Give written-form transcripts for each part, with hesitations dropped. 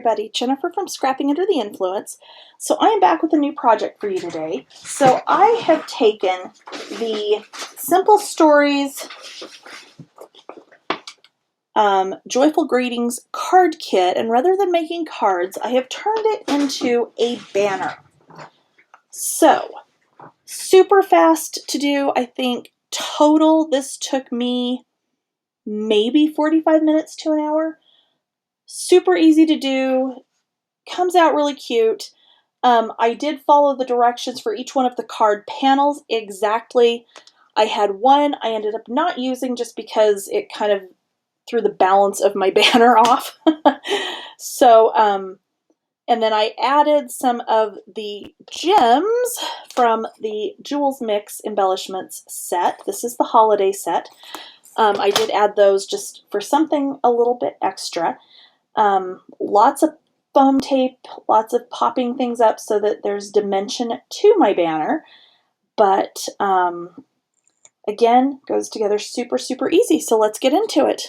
everybody, Jennifer from Scrapping Under the Influence. So I am back with a new project for you today. So I have taken the Simple Stories Joyful Greetings card kit, and rather than making cards, I have turned it into a banner. So, super fast to do. I think total this took me maybe 45 minutes to an hour. Super easy to do, comes out really cute. I did follow the directions for each one of the card panels exactly. I had one I ended up not using just because it kind of threw the balance of my banner off. So, and then I added some of the gems from the Jewels Mix Embellishments set. This is the holiday set. I did add those just for something a little bit extra. Lots of foam tape, lots of popping things up so that there's dimension to my banner. But again, goes together super, super easy. So let's get into it.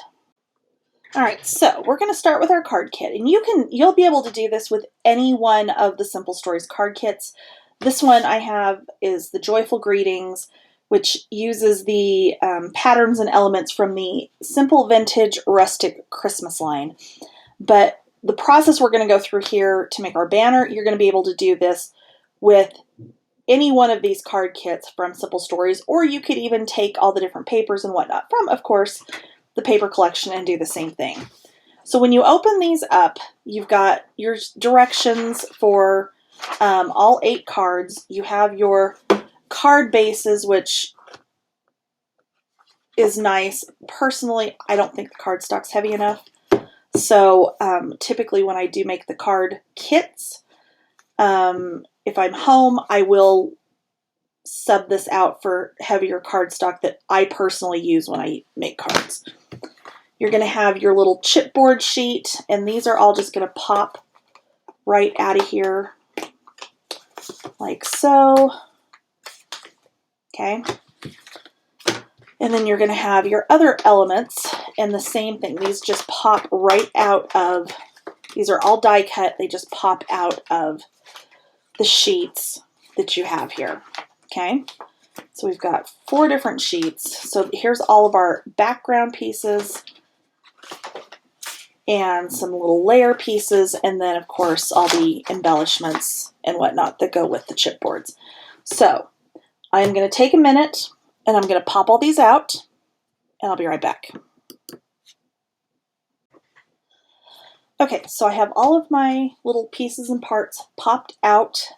All right, so we're going to start with our card kit, and you'll be able to do this with any one of the Simple Stories card kits. This one I have is the Joyful Greetings, which uses the patterns and elements from the Simple Vintage Rustic Christmas line. But the process we're going to go through here to make our banner, you're going to be able to do this with any one of these card kits from Simple Stories, or you could even take all the different papers and whatnot from, of course, the paper collection and do the same thing. So when you open these up, you've got your directions for all 8 cards. You have your card bases, which is nice. Personally, I don't think the cardstock's heavy enough. So typically when I do make the card kits, if I'm home, I will sub this out for heavier cardstock that I personally use when I make cards. You're going to have your little chipboard sheet, and these are all just going to pop right out of here like so. Okay. And then you're going to have your other elements, and the same thing. These just pop right out of, these are all die cut. They just pop out of the sheets that you have here. Okay. So we've got 4 different sheets. So here's all of our background pieces and some little layer pieces, and then of course all the embellishments and whatnot that go with the chipboards. So I'm going to take a minute and I'm going to pop all these out, and I'll be right back. Okay, so I have all of my little pieces and parts popped out.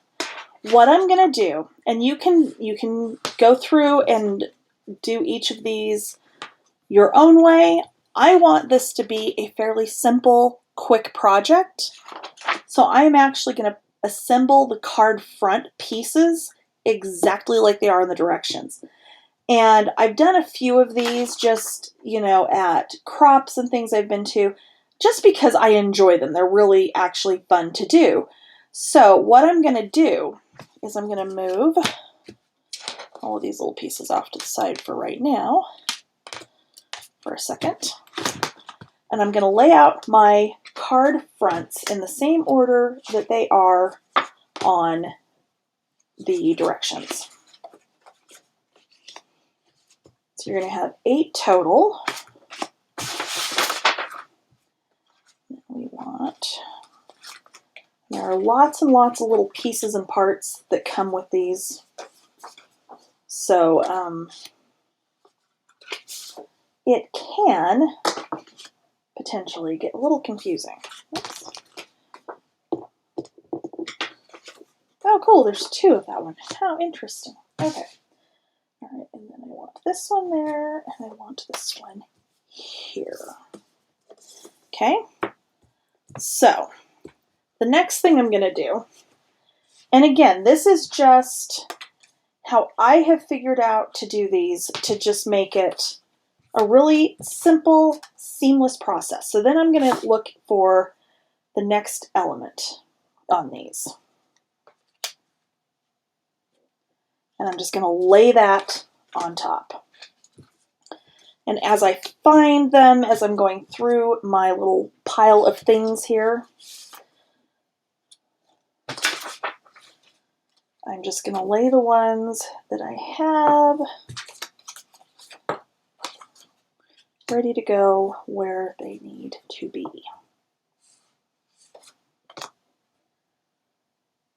What I'm going to do, and you can go through and do each of these your own way. I want this to be a fairly simple, quick project. So I'm actually going to assemble the card front pieces exactly like they are in the directions. And I've done a few of these just, at crops and things I've been to, just because I enjoy them. They're really actually fun to do. So what I'm going to do is I'm going to move all of these little pieces off to the side for right now, for a second. And I'm going to lay out my card fronts in the same order that they are on the directions. So you're going to have 8 total. There are lots and lots of little pieces and parts that come with these. So it can potentially get a little confusing. Oops. Oh, cool. There's 2 of that one. How interesting. Okay. All right. And then I want this one there, and I want this one here. Okay. So the next thing I'm going to do, and again, this is just how I have figured out to do these to just make it a really simple, seamless process. So then I'm going to look for the next element on these. And I'm just going to lay that on top. And as I find them, as I'm going through my little pile of things here, I'm just going to lay the ones that I have ready to go where they need to be.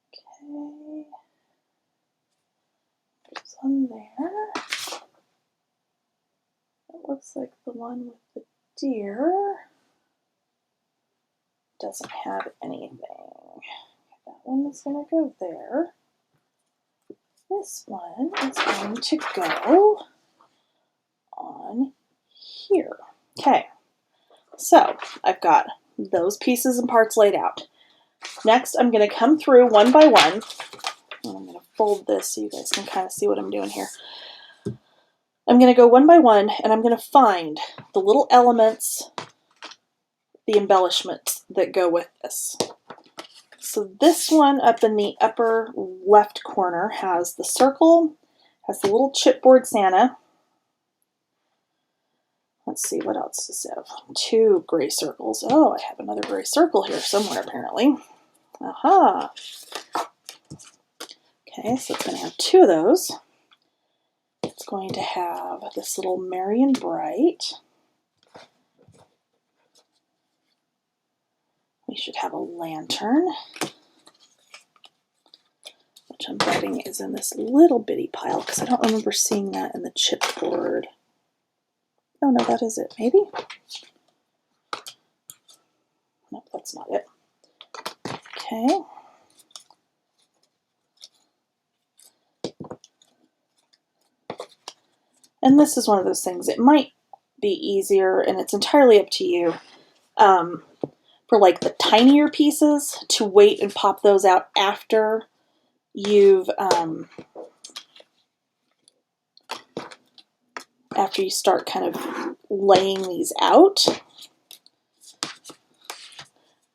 Okay, there's one there. That looks like the one with the deer. Doesn't have anything. That one is going to go there. This one is going to go on here. Okay, so I've got those pieces and parts laid out. Next, I'm going to come through one by one. And I'm going to fold this so you guys can kind of see what I'm doing here. I'm going to go one by one, and I'm going to find the little elements, the embellishments that go with this. So this one up in the upper left corner has the circle, has the little chipboard Santa. Let's see, what else does it have? 2 gray circles. Oh, I have another gray circle here somewhere apparently. Aha! Okay, so it's going to have 2 of those. It's going to have this little Merry and Bright. We should have a lantern, which I'm betting is in this little bitty pile because I don't remember seeing that in the chipboard. Oh no, that is it. Maybe? Nope, that's not it. Okay. And this is one of those things. It might be easier, and it's entirely up to you, for like the tinier pieces to wait and pop those out after you've after you start kind of laying these out.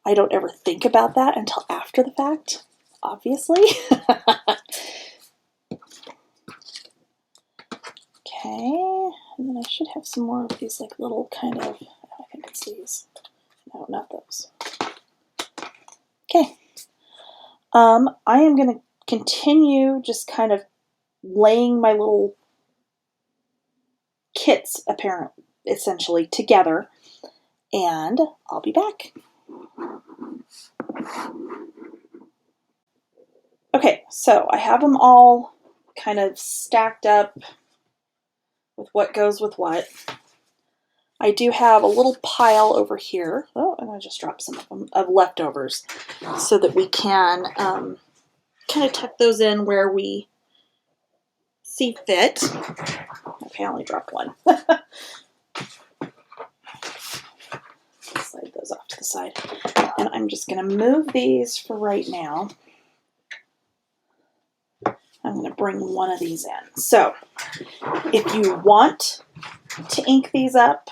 I don't ever think about that until after the fact, obviously. Okay, and then I should have some more of these like little kind of, I think it's these. No, not those. Okay. I am going to continue just kind of laying my little kits, essentially, together, and I'll be back. Okay, so I have them all kind of stacked up with what goes with what. I do have a little pile over here. Oh, and I just dropped some of them, of leftovers, so that we can kind of tuck those in where we see fit. Okay, I only dropped one. Slide those off to the side. And I'm just going to move these for right now. I'm going to bring one of these in. So, if you want to ink these up,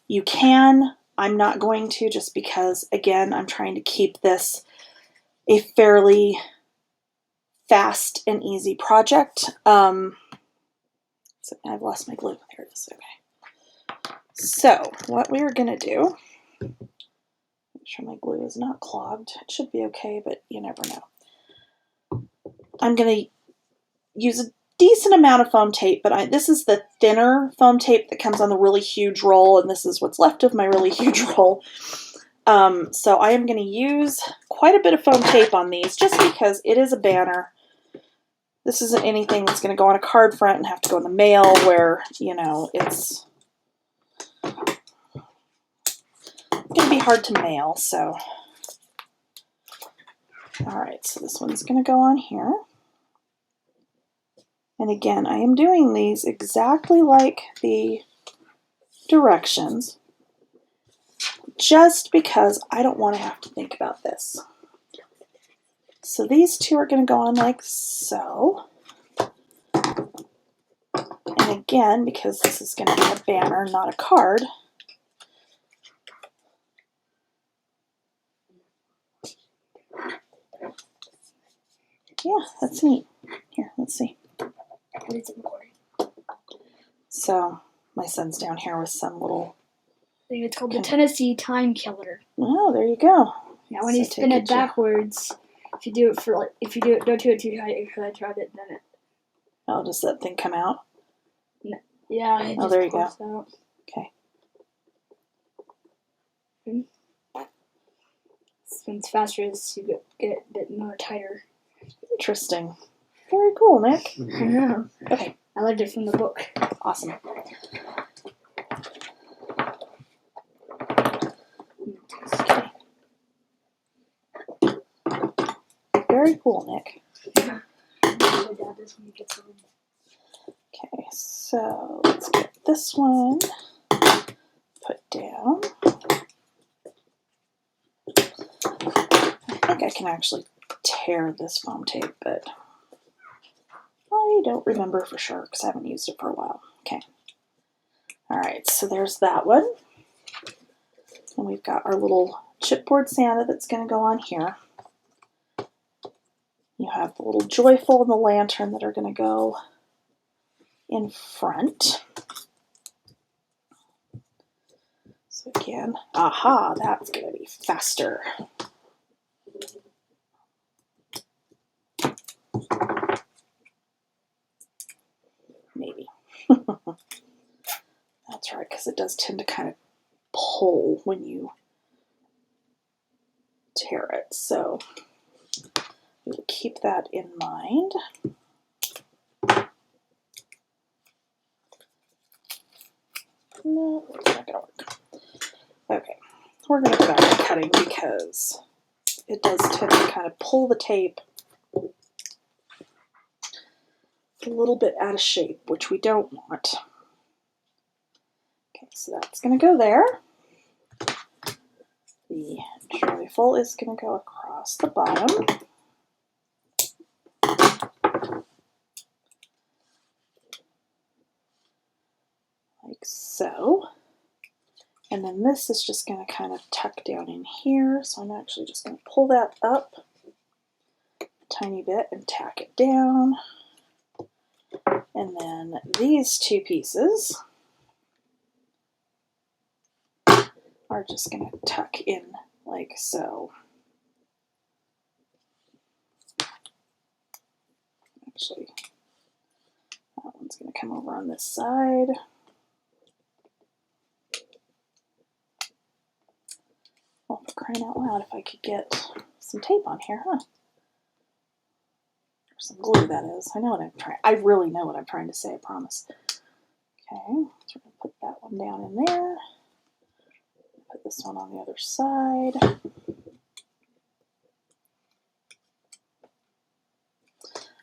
you can. I'm not going to, just because, again, I'm trying to keep this a fairly fast and easy project. So I've lost my glue. There it is. Okay. So what we're going to do, make sure my glue is not clogged. It should be okay, but you never know. I'm going to use a decent amount of foam tape, but this is the thinner foam tape that comes on the really huge roll, and this is what's left of my really huge roll. So I am going to use quite a bit of foam tape on these, just because it is a banner. This isn't anything that's going to go on a card front and have to go in the mail where, you know, it's going to be hard to mail. So, all right, so this one's going to go on here. And again, I am doing these exactly like the directions, just because I don't want to have to think about this. So these 2 are going to go on like so. And again, because this is going to be a banner, not a card, yeah, that's neat. Here, let's see. So my son's down here with some little... I think it's called the Tennessee Time Killer. Oh, there you go. Now when you spin it backwards, if you do it for like, if you do it, don't do it too tight, because I tried it, then it. Oh, does that thing come out? Yeah. It just there you pops go. Out. Okay. Spins faster as you get it a bit more tighter. Interesting. Very cool, Nick. I know. Okay. I learned it from the book. Awesome. Okay. Very cool, Nick. Yeah. My dad does when he gets home. Okay, so let's get this one put down. I think I can actually tear this foam tape, but I don't remember for sure because I haven't used it for a while. Okay. All right, so there's that one. And we've got our little chipboard Santa that's going to go on here. You have the little joyful and the lantern that are going to go in front. So again, aha, that's going to be faster. Maybe. That's right, because it does tend to kind of pull when you tear it. So we will keep that in mind. No, it's not going to work. Okay, we're going to go back to cutting because it does tend to kind of pull the tape a little bit out of shape, which we don't want. Okay, so that's going to go there. The joyful is going to go across the bottom. Like so. And then this is just going to kind of tuck down in here. So I'm actually just going to pull that up a tiny bit and tack it down. And then these two pieces are just going to tuck in like so. Actually, that one's going to come over on this side. Oh, for crying out loud, if I could get some tape on here, huh? Or some glue, that is. I know what I'm trying. I really know what I'm trying to say, I promise. Okay, so we're going to put that one down in there. Put this one on the other side.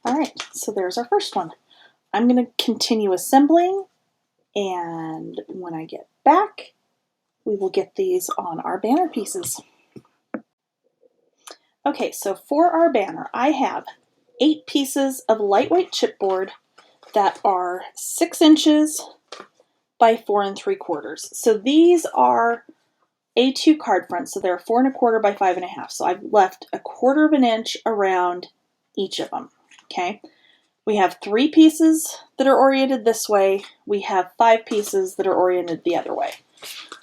All right, so there's our first one. I'm going to continue assembling, and when I get back, we will get these on our banner pieces. Okay, so for our banner, I have 8 pieces of lightweight chipboard that are 6 inches by 4 3/4. So these are A2 card fronts, so they're 4 1/4 by 5 1/2. So I've left 1/4 of an inch around each of them. Okay, we have 3 pieces that are oriented this way. We have 5 pieces that are oriented the other way.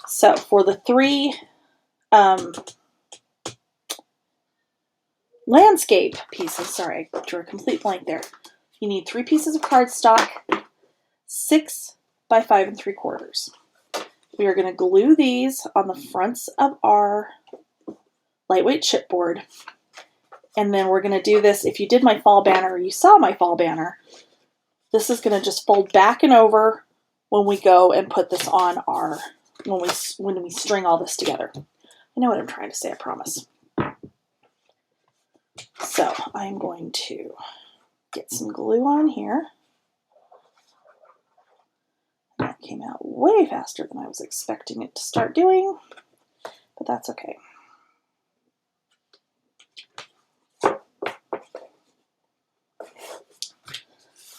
So for the 3 landscape pieces, sorry, I drew a complete blank there. You need 3 pieces of cardstock, 6 by 5 3/4. We are going to glue these on the fronts of our lightweight chipboard. And then we're going to do this. If you did my fall banner, you saw my fall banner. This is going to just fold back and over when we go and put this on our, when we string all this together. I know what I'm trying to say, I promise. So I'm going to get some glue on here. That came out way faster than I was expecting it to start doing, but that's okay.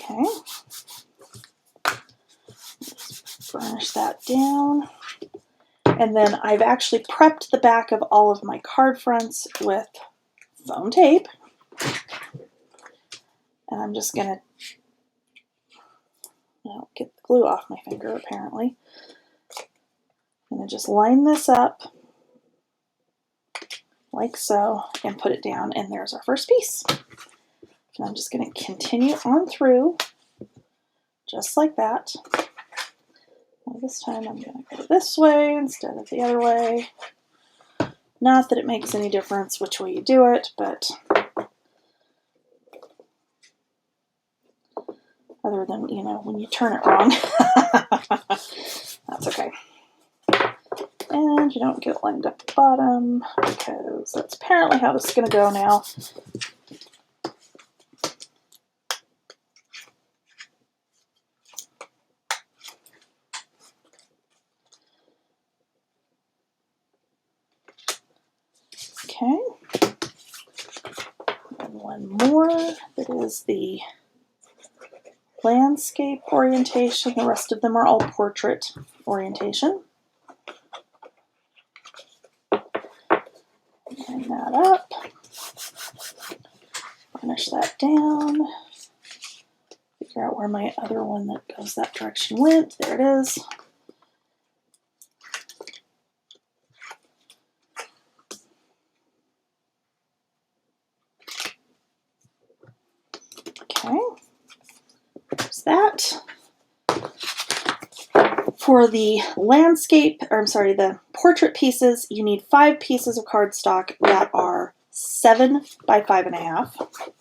Okay. Burnish that down. And then I've actually prepped the back of all of my card fronts with foam tape. And I'm just going to get the glue off my finger, apparently. I'm going to just line this up like so, and put it down, and there's our first piece. And I'm just going to continue on through just like that. Well, this time I'm going to go this way instead of the other way. Not that it makes any difference which way you do it, but other than, you know, when you turn it wrong. That's okay. And you don't get it lined up at the bottom, because that's apparently how this is going to go now. Okay. And one more that is the landscape orientation. The rest of them are all portrait orientation. Line that up. Finish that down. Figure out where my other one that goes that direction went. There it is. Okay. There's that. For the landscape, or I'm sorry, the portrait pieces, you need 5 pieces of cardstock that are 7 by 5.5.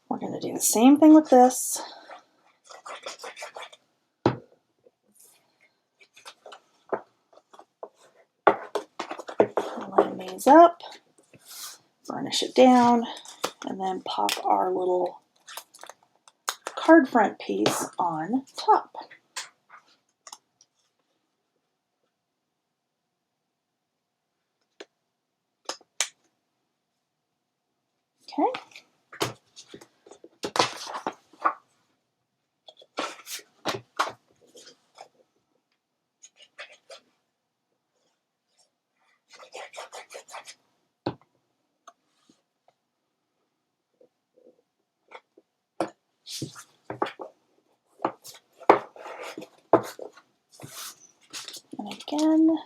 We're going to do the same thing with this. Line these up, burnish it down, and then pop our little card front piece on top. Okay. And again,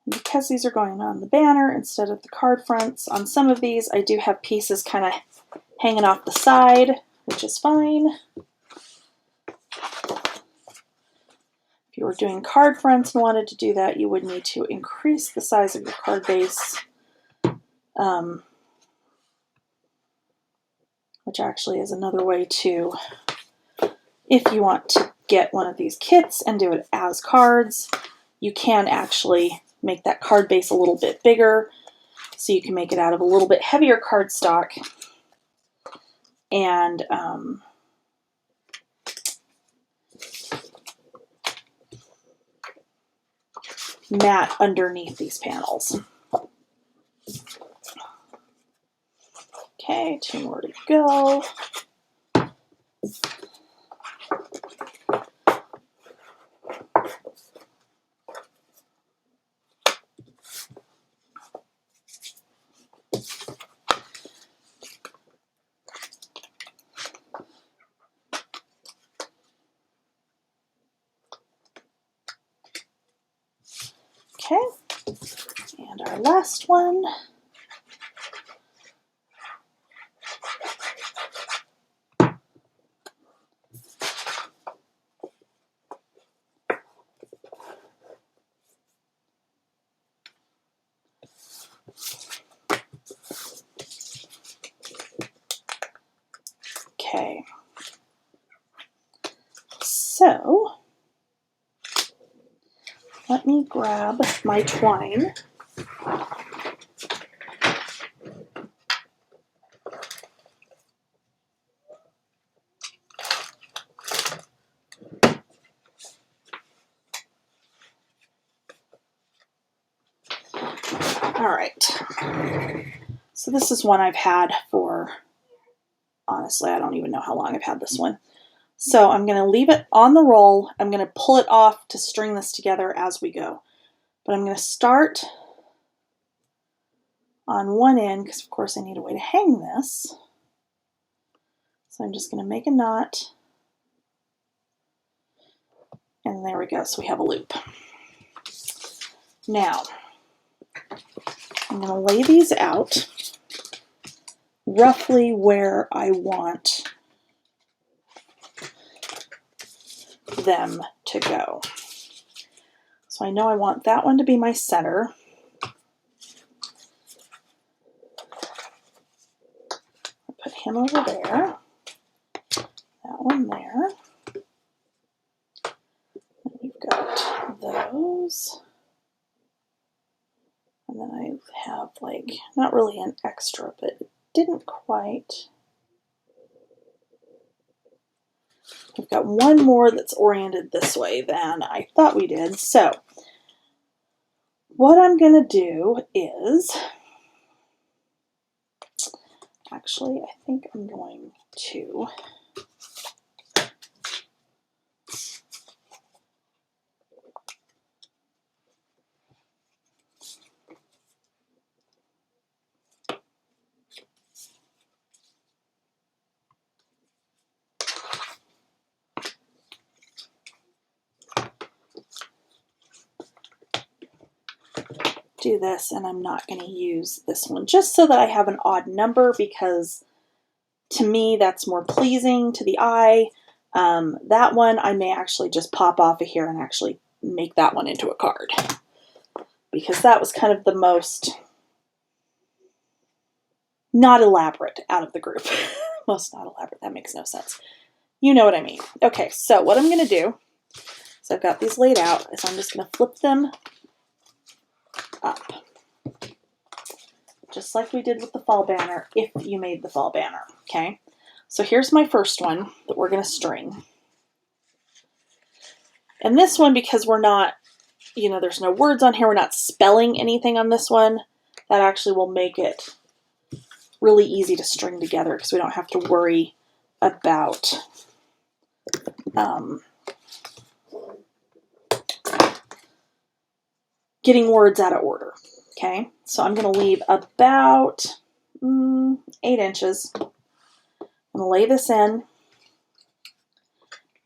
because these are going on the banner instead of the card fronts, on some of these I do have pieces kind of hanging off the side, which is fine. If you were doing card fronts and wanted to do that, you would need to increase the size of your card base, which actually is another way to, if you want to get one of these kits and do it as cards, you can actually make that card base a little bit bigger, so you can make it out of a little bit heavier cardstock and mat underneath these panels. Okay, 2 more to go. Okay, and our last one. Okay, so let me grab my twine. All right, so this is one I've had for, honestly, I don't even know how long I've had this one. So I'm going to leave it on the roll. I'm going to pull it off to string this together as we go. But I'm going to start on one end, because of course I need a way to hang this. So I'm just going to make a knot And there we go, so we have a loop. Now, I'm going to lay these out roughly where I want them to go. So I know I want that one to be my center. I'll put him over there. That one there. And we've got those. And then I have like, not really an extra, but it didn't quite. We've got one more that's oriented this way than I thought we did. So what I'm going to do is, actually, I think I'm going to do this, and I'm not going to use this one just so that I have an odd number, because to me that's more pleasing to the eye. That one I may actually just pop off of here and actually make that one into a card, because that was kind of the most not elaborate out of the group. Most not elaborate, that makes no sense. You know what I mean. Okay, so what I'm going to do, so I've got these laid out, is I'm just going to flip them up. Just like we did with the fall banner, if you made the fall banner, okay? So here's my first one that we're going to string. And this one, because we're not, you know, there's no words on here, we're not spelling anything on this one, that actually will make it really easy to string together, because we don't have to worry about getting words out of order, okay? So I'm going to leave about 8 inches. I'm going to lay this in,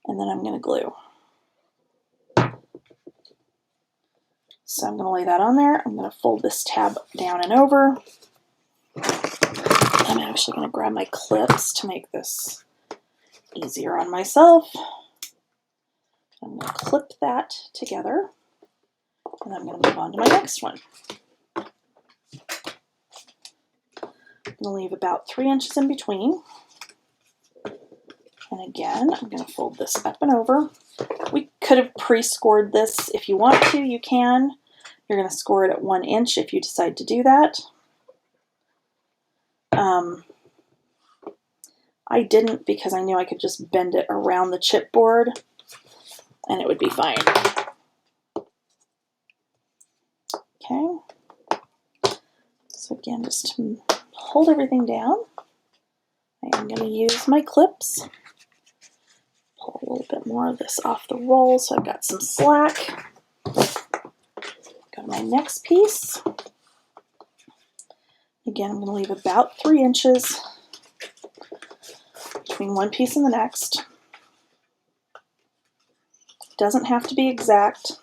and then I'm going to glue. So I'm going to lay that on there. I'm going to fold this tab down and over. I'm actually going to grab my clips to make this easier on myself. I'm going to clip that together, and I'm going to move on to my next one. I'm going to leave about 3 inches in between. And again, I'm going to fold this up and over. We could have pre-scored this. If you want to, you can. You're going to score it at 1 inch if you decide to do that. I didn't, because I knew I could just bend it around the chipboard and it would be fine. Okay. So again, just to hold everything down, I am going to use my clips. Pull a little bit more of this off the roll so I've got some slack. Go to my next piece. Again, I'm going to leave about 3 inches between one piece and the next. It doesn't have to be exact,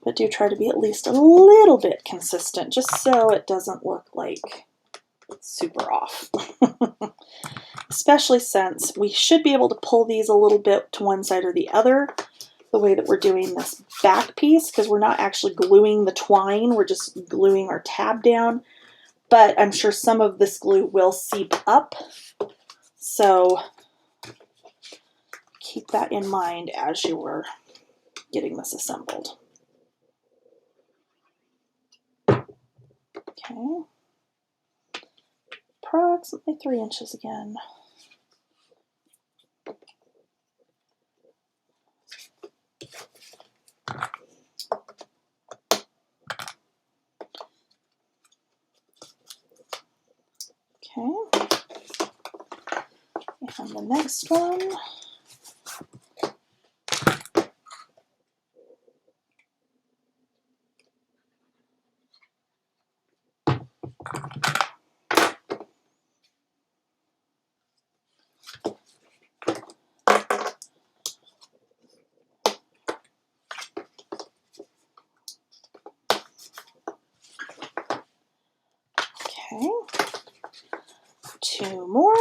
but do try to be at least a little bit consistent, just so it doesn't look like super off. Especially since we should be able to pull these a little bit to one side or the other, the way that we're doing this back piece, because we're not actually gluing the twine, we're just gluing our tab down. But I'm sure some of this glue will seep up, so keep that in mind as you are getting this assembled. Okay, approximately 3 inches again. Okay, and the next one. Okay. 2 more.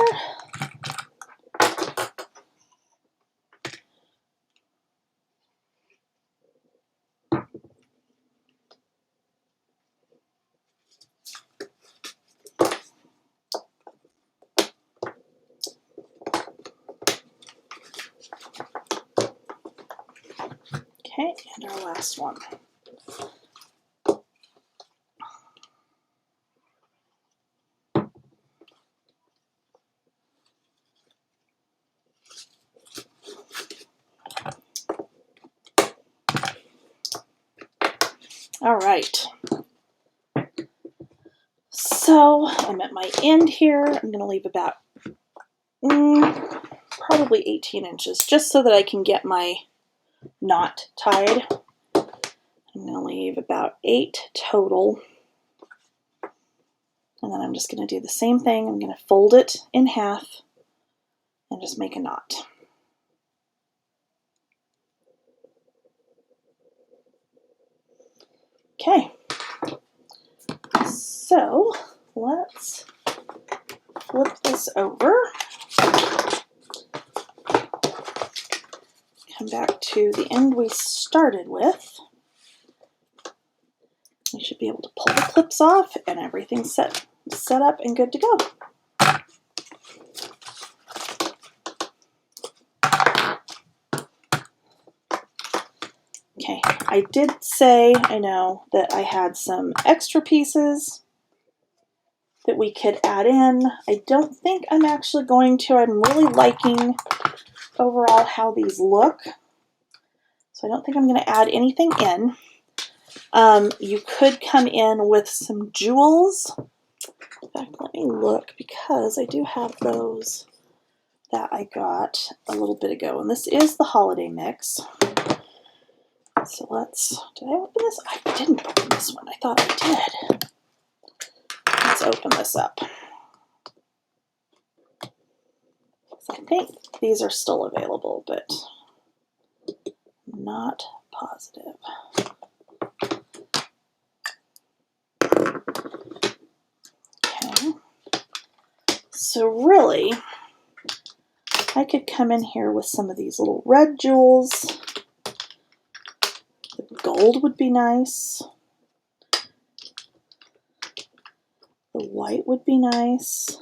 Okay, and our last one. All right. So I'm at my end here. I'm going to leave about probably 18 inches just so that I can get my knot tied. I'm going to leave about 8 total. And then I'm just going to do the same thing. I'm going to fold it in half and just make a knot. Okay. So let's flip this over. Come back to the end we started with. You should be able to pull the clips off and everything's set up and good to go. Okay, I did say, I know, that I had some extra pieces that we could add in. I don't think I'm actually going to. I'm really liking overall how these look. So I don't think I'm going to add anything in. You could come in with some jewels. In fact, let me look because I do have those that I got a little bit ago. And this is the holiday mix. So did I open this? I didn't open this one. I thought I did. Let's open this up. I think these are still available, but I'm not positive. Okay. So really, I could come in here with some of these little red jewels. The gold would be nice. The white would be nice.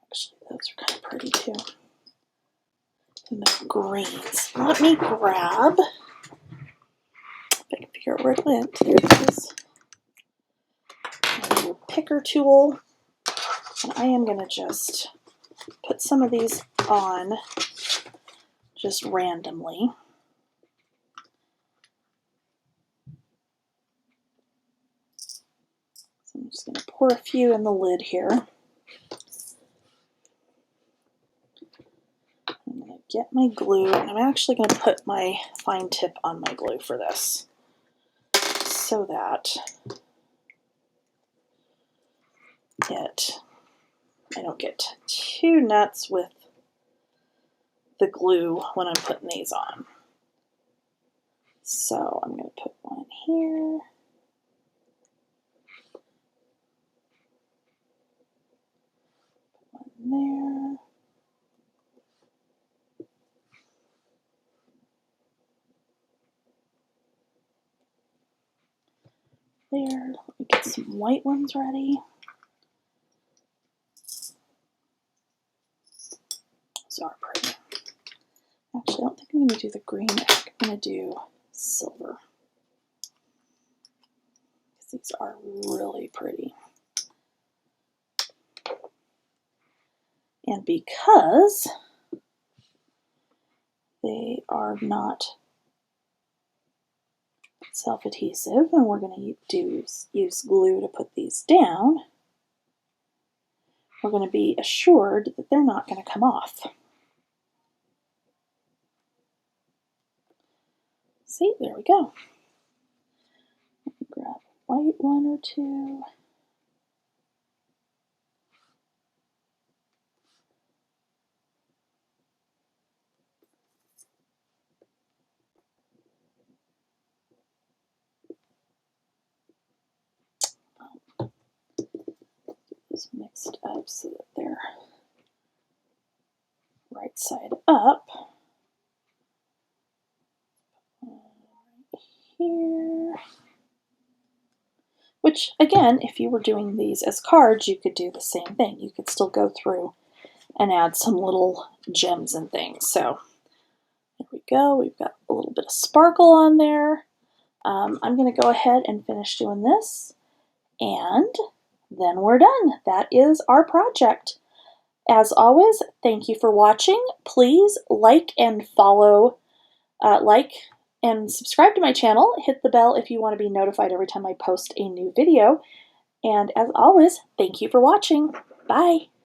Actually, those are kind of pretty too. And the greens. Let me grab, if I can figure out where it went. There it is. A little picker tool. And I am going to just put some of these on just randomly. So I'm just going to pour a few in the lid here. I'm going to get my glue, and I'm actually going to put my fine tip on my glue for this so that I don't get too nuts with the glue when I'm putting these on. So I'm going to put one here. Put one there. There. Let me get some white ones ready. Those are pretty. Actually, I don't think I'm going to do the green. I think I'm going to do silver. These are really pretty. And because they are not self-adhesive, and we're going to use glue to put these down, we're going to be assured that they're not going to come off. See, there we go. Let me grab a white one or two. these mixed up so that they're right side up. Right here. Which, again, if you were doing these as cards, you could do the same thing. You could still go through and add some little gems and things. So there we go. We've got a little bit of sparkle on there. I'm going to go ahead and finish doing this, and then we're done. That is our project. As always, thank you for watching. Please like and follow, like and subscribe to my channel. Hit the bell if you want to be notified every time I post a new video. And as always, thank you for watching. Bye.